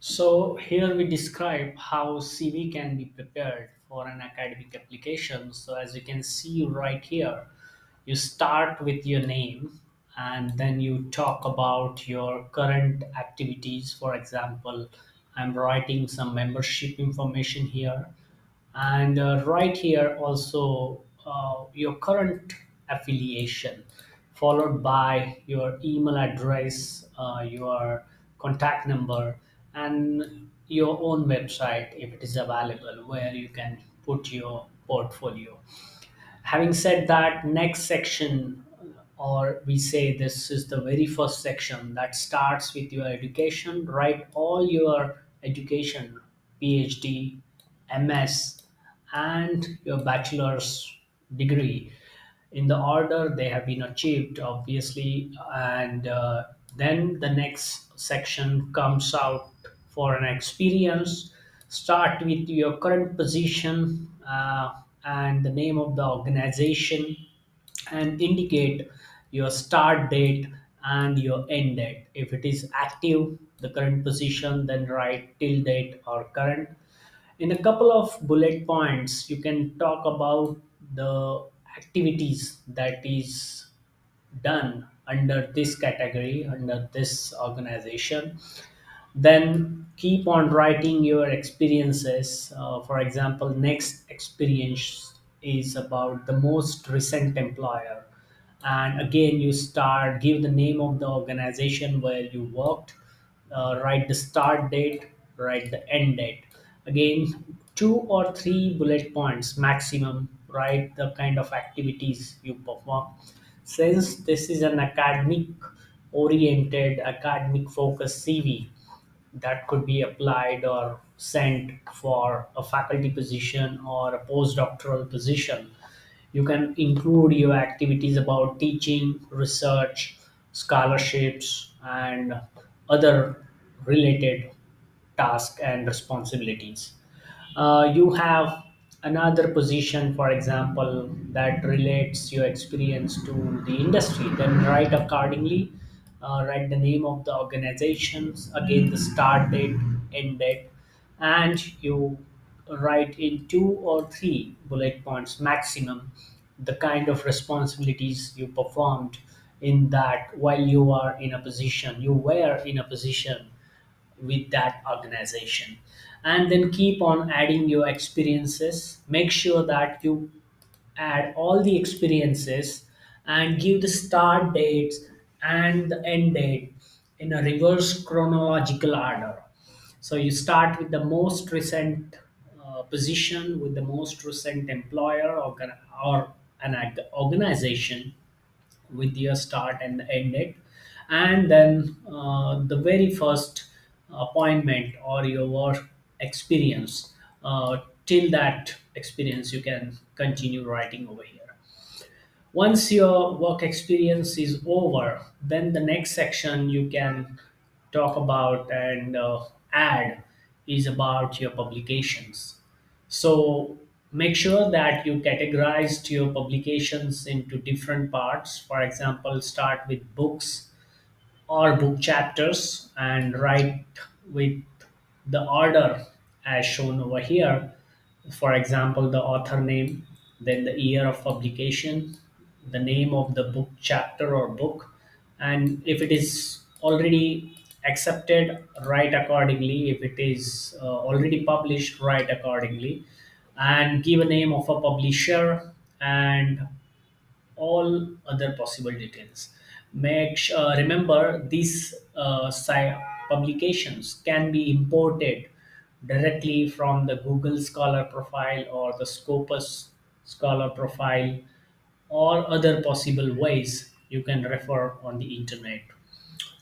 So here we describe how CV can be prepared for an academic application. So as you can see right here, you start with your name and then you talk about your current activities. For example, I'm writing some membership information here, and right here also your current affiliation, followed by your email address, your contact number, and your own website if it is available where you can put your portfolio. Having said that, next section, or we say this is the very first section that starts with your education. Write all your education, PhD, MS, and your bachelor's degree in the order they have been achieved, obviously. And then the next section comes out for an experience. Start with your current position and the name of the organization, and indicate your start date and your end date. If it is active, the current position, then write till date or current. In a couple of bullet points, you can talk about the activities that is done under this category, under this organization. Then keep on writing your experiences. For example, next experience is about the most recent employer, and again you start, give the name of the organization where you worked, write the start date, write the end date. Again, two or three bullet points maximum, write the kind of activities you perform. Since this is an academic oriented, academic focused CV that could be applied or sent for a faculty position or a postdoctoral position, you can include your activities about teaching, research, scholarships, and other related tasks and responsibilities. You have another position, for example, that relates your experience to the industry, then write accordingly. Write the name of the organizations, again the start date, end date, and you write in two or three bullet points maximum the kind of responsibilities you performed in that while you are in a position, you were in a position with that organization. And then keep on adding your experiences. Make sure that you add all the experiences and give the start dates and the end date in a reverse chronological order. So you start with the most recent position, with the most recent employer or an organization, with your start and end date, and then the very first appointment or your work experience. Till that experience you can continue writing over here. Once your work experience is over, then the next section you can talk about and add is about your publications. So make sure that you categorized your publications into different parts. For example, start with books or book chapters and write with the order as shown over here. For example, the author name, then the year of publication, the name of the book chapter or book, and if it is already accepted, write accordingly. If it is already published, write accordingly, and give a name of a publisher and all other possible details. Remember, these publications can be imported directly from the Google Scholar profile or the Scopus Scholar profile, or other possible ways you can refer on the internet.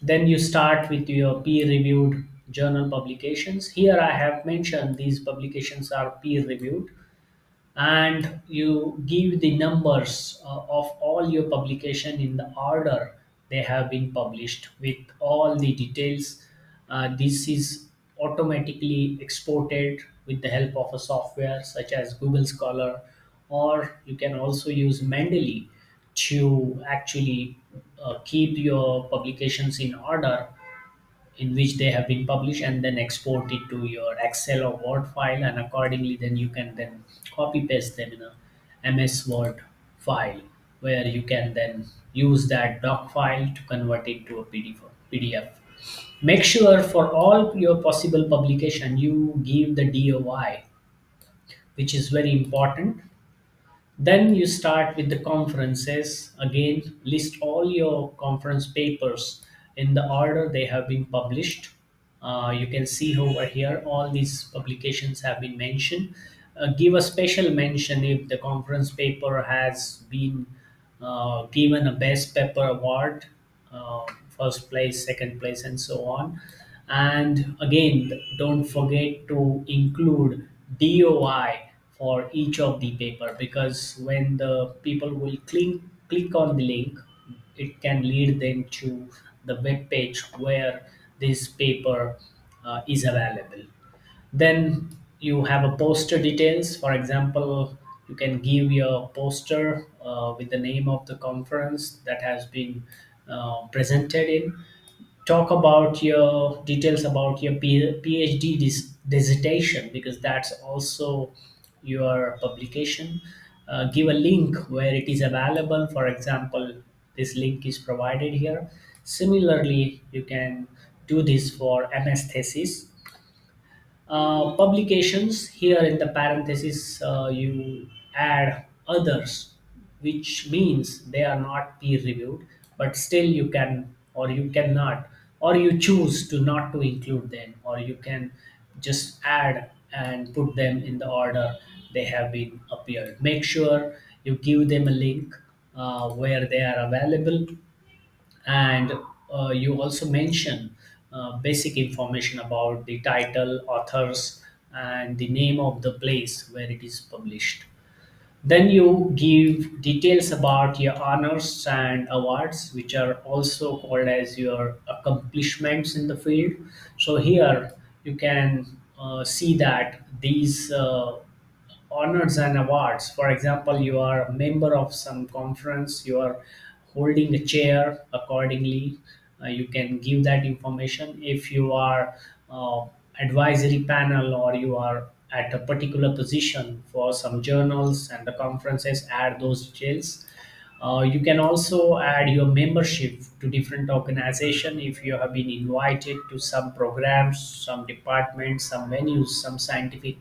Then you start with your peer reviewed journal publications. Here I have mentioned these publications are peer reviewed, and you give the numbers of all your publication in the order they have been published with all the details. This is automatically exported with the help of a software such as Google Scholar, or you can also use Mendeley to actually keep your publications in order in which they have been published, and then export it to your Excel or Word file, and accordingly then you can then copy paste them in a MS Word file, where you can then use that doc file to convert it to a PDF. Make sure for all your possible publication you give the DOI, which is very important. Then you start with the conferences. Again, list all your conference papers in the order they have been published. You can see over here all these publications have been mentioned. Give a special mention if the conference paper has been given a best paper award, first place, second place, and so on. And again, don't forget to include DOI for each of the paper, because when the people will click on the link, it can lead them to the web page where this paper is available. Then you have a poster details. For example, you can give your poster with the name of the conference that has been presented in. Talk about your details about your PhD dissertation, because that's also your publication. Give a link where it is available. For example, this link is provided here. Similarly, you can do this for MS thesis. Publications, here in the parenthesis you add others, which means they are not peer reviewed, but still you can, or you cannot, or you choose to not to include them, or you can just add and put them in the order they have been appeared. Make sure you give them a link where they are available. And you also mention basic information about the title, authors, and the name of the place where it is published. Then you give details about your honors and awards, which are also called as your accomplishments in the field. So here you can see that these honors and awards. For example, you are a member of some conference, you are holding a chair accordingly. You can give that information. If you are advisory panel, or you are at a particular position for some journals and the conferences, add those details. You can also add your membership to different organization. If you have been invited to some programs, some departments, some venues, some scientific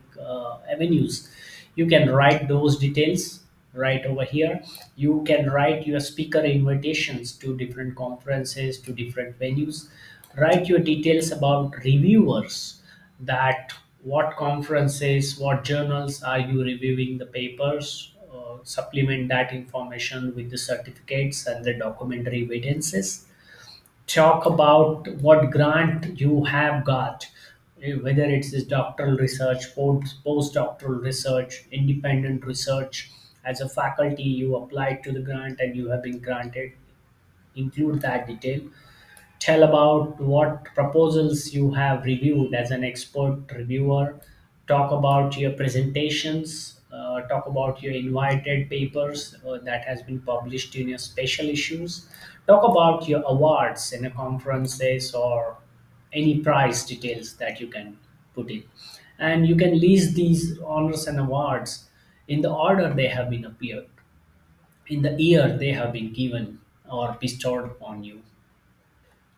avenues, you can write those details right over here. You can write your speaker invitations to different conferences, to different venues. Write your details about reviewers, that what conferences, what journals are you reviewing the papers. Supplement that information with the certificates and the documentary evidences. Talk about what grant you have got, whether it's this doctoral research, postdoctoral research, independent research. As a faculty, you applied to the grant and you have been granted. Include that detail. Tell about what proposals you have reviewed as an expert reviewer. Talk about your presentations. Talk about your invited papers that has been published in your special issues. Talk about your awards in a conferences, or any prize details that you can put in. And you can list these honors and awards in the order they have been appeared, in the year they have been given or bestowed upon you.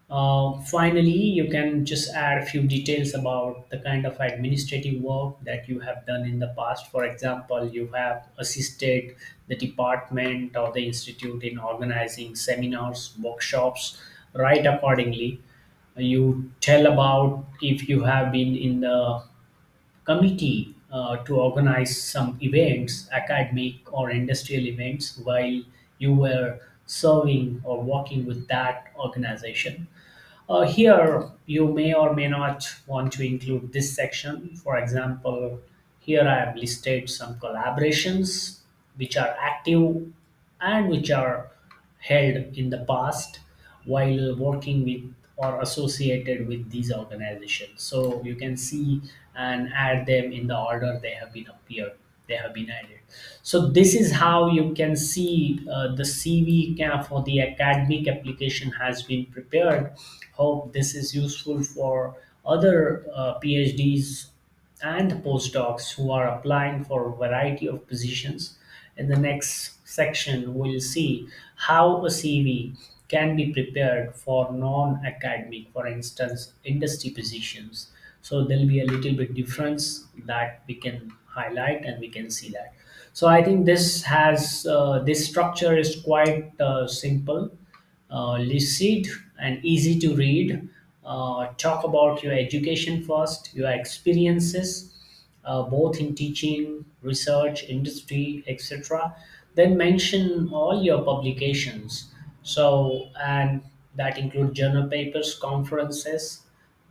Finally, you can just add a few details about the kind of administrative work that you have done in the past. For example, you have assisted the department or the institute in organizing seminars, workshops, right accordingly. You tell about if you have been in the committee to organize some events, academic or industrial events, while you were serving or working with that organization. Here, you may or may not want to include this section. For example, here I have listed some collaborations which are active and which are held in the past while working with or associated with these organizations. So you can see and add them in the order they have been appeared. they have been added. So this is how you can see the CV for the academic application has been prepared. Hope this is useful for other PhDs and postdocs who are applying for a variety of positions. In the next section, we'll see how a CV can be prepared for non-academic, for instance, industry positions. So there'll be a little bit difference that we can highlight and we can see that. So I think this structure is quite simple, lucid and easy to read. Talk about your education first, your experiences, both in teaching, research, industry, etc. Then mention all your publications. So, and that include journal papers, conferences.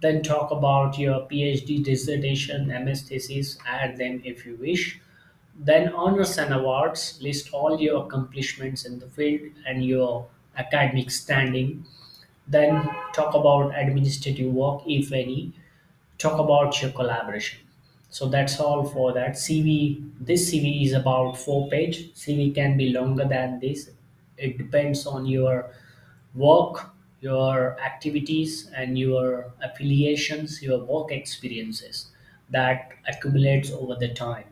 Then talk about your PhD dissertation, MS thesis, add them if you wish. Then honors and awards, list all your accomplishments in the field and your academic standing. Then talk about administrative work, if any. Talk about your collaboration. So that's all for that. CV, this CV is about 4 page. CV can be longer than this. It depends on your work, your activities, and your affiliations, your work experiences that accumulates over the time.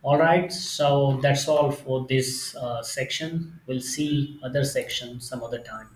All right, so that's all for this section. We'll see other section some other time.